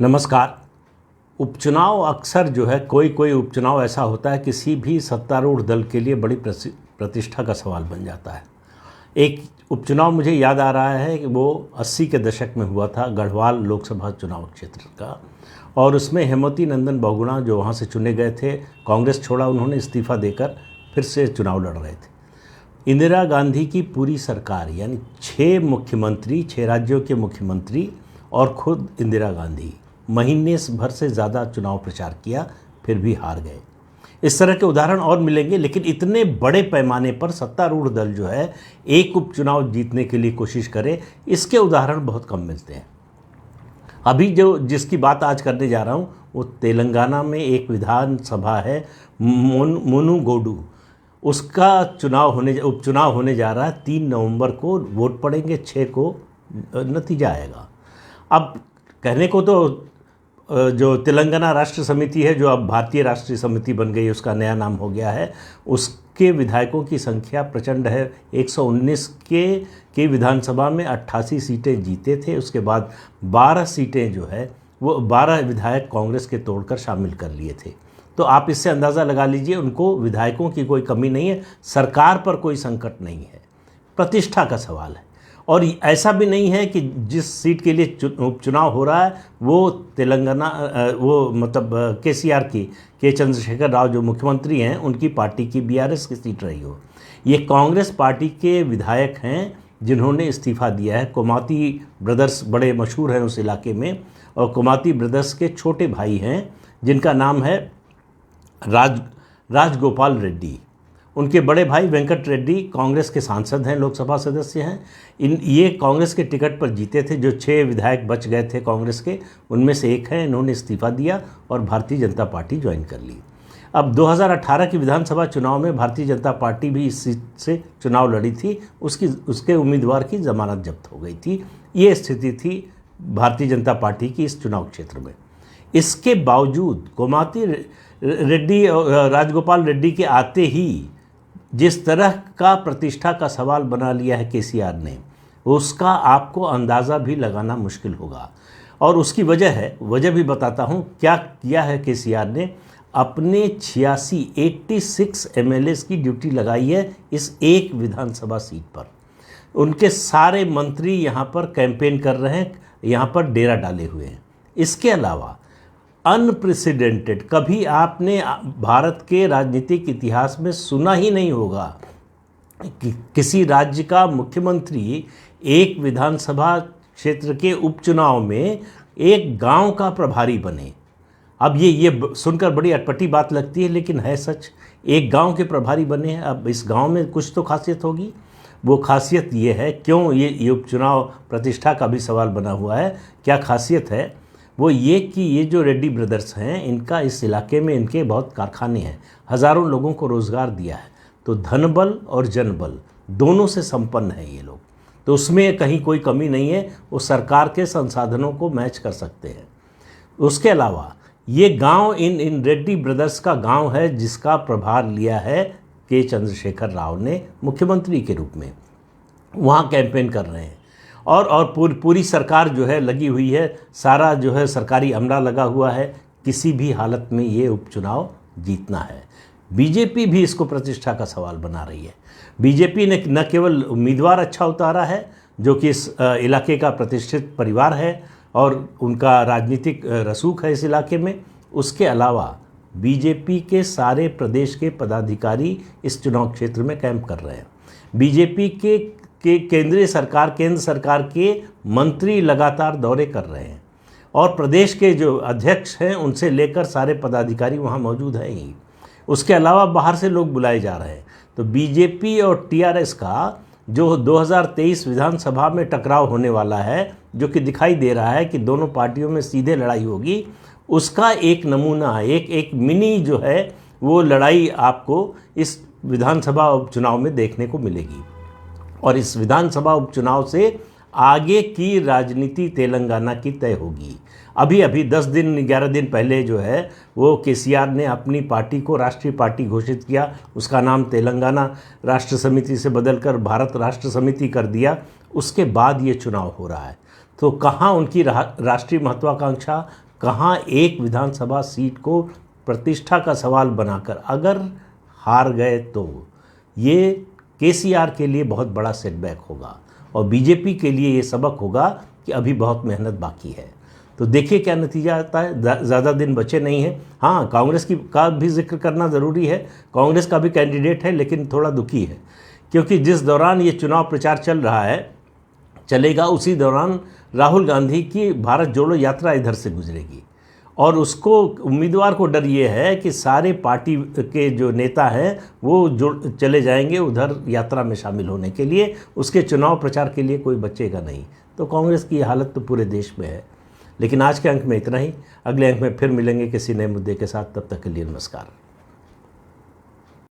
नमस्कार। उपचुनाव अक्सर जो है कोई कोई उपचुनाव ऐसा होता है किसी भी सत्तारूढ़ दल के लिए बड़ी प्रतिष्ठा का सवाल बन जाता है। एक उपचुनाव मुझे याद आ रहा है कि वो 80 के दशक में हुआ था, गढ़वाल लोकसभा चुनाव क्षेत्र का। और उसमें हेमवती नंदन बहुगुणा जो वहाँ से चुने गए थे, कांग्रेस छोड़ा उन्होंने, इस्तीफा देकर फिर से चुनाव लड़ रहे थे। इंदिरा गांधी की पूरी सरकार यानी 6 मुख्यमंत्री, 6 राज्यों के मुख्यमंत्री और खुद इंदिरा गांधी महीने भर से ज़्यादा चुनाव प्रचार किया, फिर भी हार गए। इस तरह के उदाहरण और मिलेंगे, लेकिन इतने बड़े पैमाने पर सत्तारूढ़ दल जो है एक उपचुनाव जीतने के लिए कोशिश करे, इसके उदाहरण बहुत कम मिलते हैं। अभी जिसकी बात आज करने जा रहा हूँ वो तेलंगाना में एक विधानसभा है, मुनुगोडु। उसका उपचुनाव होने जा रहा है। 3 नवंबर को वोट पड़ेंगे, 6 को नतीजा आएगा। अब कहने को तो जो तेलंगाना राष्ट्र समिति है, जो अब भारतीय राष्ट्रीय समिति बन गई, उसका नया नाम हो गया है, उसके विधायकों की संख्या प्रचंड है। 119 के विधानसभा में 88 सीटें जीते थे। उसके बाद 12 सीटें जो है वो 12 विधायक कांग्रेस के तोड़कर शामिल कर लिए थे। तो आप इससे अंदाज़ा लगा लीजिए, उनको विधायकों की कोई कमी नहीं है, सरकार पर कोई संकट नहीं है। प्रतिष्ठा का सवाल है। और ऐसा भी नहीं है कि जिस सीट के लिए उपचुनाव हो रहा है वो तेलंगाना केसीआर की, के चंद्रशेखर राव जो मुख्यमंत्री हैं, उनकी पार्टी की बीआरएस की सीट रही हो। ये कांग्रेस पार्टी के विधायक हैं जिन्होंने इस्तीफा दिया है। कोमाती ब्रदर्स बड़े मशहूर हैं उस इलाके में, और कोमाती ब्रदर्स के छोटे भाई हैं जिनका नाम है राजगोपाल रेड्डी। उनके बड़े भाई वेंकट रेड्डी कांग्रेस के सांसद हैं, लोकसभा सदस्य हैं। ये कांग्रेस के टिकट पर जीते थे। जो 6 विधायक बच गए थे कांग्रेस के, उनमें से एक हैं, इन्होंने इस्तीफा दिया और भारतीय जनता पार्टी ज्वाइन कर ली। अब 2018 की विधानसभा चुनाव में भारतीय जनता पार्टी भी इस सीट से चुनाव लड़ी थी। उसके उम्मीदवार की जमानत जब्त हो गई थी। ये स्थिति थी भारतीय जनता पार्टी की इस चुनाव क्षेत्र में। इसके बावजूद कोमाती रेड्डी और राजगोपाल रेड्डी के आते ही जिस तरह का प्रतिष्ठा का सवाल बना लिया है केसीआर ने, उसका आपको अंदाज़ा भी लगाना मुश्किल होगा। और उसकी वजह भी बताता हूँ। क्या किया है केसीआर ने, अपने 86 एमएलएस की ड्यूटी लगाई है इस एक विधानसभा सीट पर। उनके सारे मंत्री यहाँ पर कैंपेन कर रहे हैं, यहाँ पर डेरा डाले हुए हैं। इसके अलावा अनप्रेसिडेंटेड, कभी आपने भारत के राजनीतिक इतिहास में सुना ही नहीं होगा कि किसी राज्य का मुख्यमंत्री एक विधानसभा क्षेत्र के उपचुनाव में एक गांव का प्रभारी बने। अब ये सुनकर बड़ी अटपटी बात लगती है, लेकिन है सच। एक गांव के प्रभारी बने हैं। अब इस गांव में कुछ तो खासियत होगी। वो खासियत ये है, क्यों ये उपचुनाव प्रतिष्ठा का भी सवाल बना हुआ है, क्या खासियत है, वो ये कि ये जो रेड्डी ब्रदर्स हैं, इनका इस इलाके में इनके बहुत कारखाने हैं, हज़ारों लोगों को रोज़गार दिया है। तो धनबल और जनबल दोनों से संपन्न है ये लोग। तो उसमें कहीं कोई कमी नहीं है, वो सरकार के संसाधनों को मैच कर सकते हैं। उसके अलावा ये गांव इन रेड्डी ब्रदर्स का गांव है जिसका प्रभार लिया है के चंद्रशेखर राव ने मुख्यमंत्री के रूप में। वहाँ कैंपेन कर रहे हैं और पूरी सरकार जो है लगी हुई है, सारा जो है सरकारी अमला लगा हुआ है। किसी भी हालत में ये उपचुनाव जीतना है। बीजेपी भी इसको प्रतिष्ठा का सवाल बना रही है। बीजेपी ने न केवल उम्मीदवार अच्छा उतारा है जो कि इस इलाके का प्रतिष्ठित परिवार है और उनका राजनीतिक रसूख है इस इलाके में, उसके अलावा बीजेपी के सारे प्रदेश के पदाधिकारी इस चुनाव क्षेत्र में कैंप कर रहे हैं। बीजेपी के केंद्र सरकार के मंत्री लगातार दौरे कर रहे हैं और प्रदेश के जो अध्यक्ष हैं उनसे लेकर सारे पदाधिकारी वहां मौजूद हैं ही। उसके अलावा बाहर से लोग बुलाए जा रहे हैं। तो बीजेपी और टीआरएस का जो 2023 विधानसभा में टकराव होने वाला है, जो कि दिखाई दे रहा है कि दोनों पार्टियों में सीधे लड़ाई होगी, उसका एक नमूना, एक मिनी जो है वो लड़ाई आपको इस विधानसभा उपचुनाव में देखने को मिलेगी। और इस विधानसभा उपचुनाव से आगे की राजनीति तेलंगाना की तय होगी। अभी 11 दिन पहले जो है वो केसीआर ने अपनी पार्टी को राष्ट्रीय पार्टी घोषित किया। उसका नाम तेलंगाना राष्ट्र समिति से बदलकर भारत राष्ट्र समिति कर दिया। उसके बाद ये चुनाव हो रहा है। तो कहाँ उनकी राष्ट्रीय महत्वाकांक्षा, कहाँ एक विधानसभा सीट को प्रतिष्ठा का सवाल बनाकर अगर हार गए तो ये केसीआर के लिए बहुत बड़ा सेटबैक होगा और बीजेपी के लिए ये सबक होगा कि अभी बहुत मेहनत बाकी है। तो देखिए क्या नतीजा आता है। ज़्यादा दिन बचे नहीं हैं। हाँ, कांग्रेस का भी जिक्र करना ज़रूरी है। कांग्रेस का भी कैंडिडेट है, लेकिन थोड़ा दुखी है क्योंकि जिस दौरान ये चुनाव प्रचार चलेगा उसी दौरान राहुल गांधी की भारत जोड़ो यात्रा इधर से गुजरेगी और उसको उम्मीदवार को डर ये है कि सारे पार्टी के जो नेता हैं वो चले जाएंगे उधर यात्रा में शामिल होने के लिए, उसके चुनाव प्रचार के लिए कोई बचेगा नहीं। तो कांग्रेस की हालत तो पूरे देश में है। लेकिन आज के अंक में इतना ही। अगले अंक में फिर मिलेंगे किसी नए मुद्दे के साथ। तब तक के लिए नमस्कार।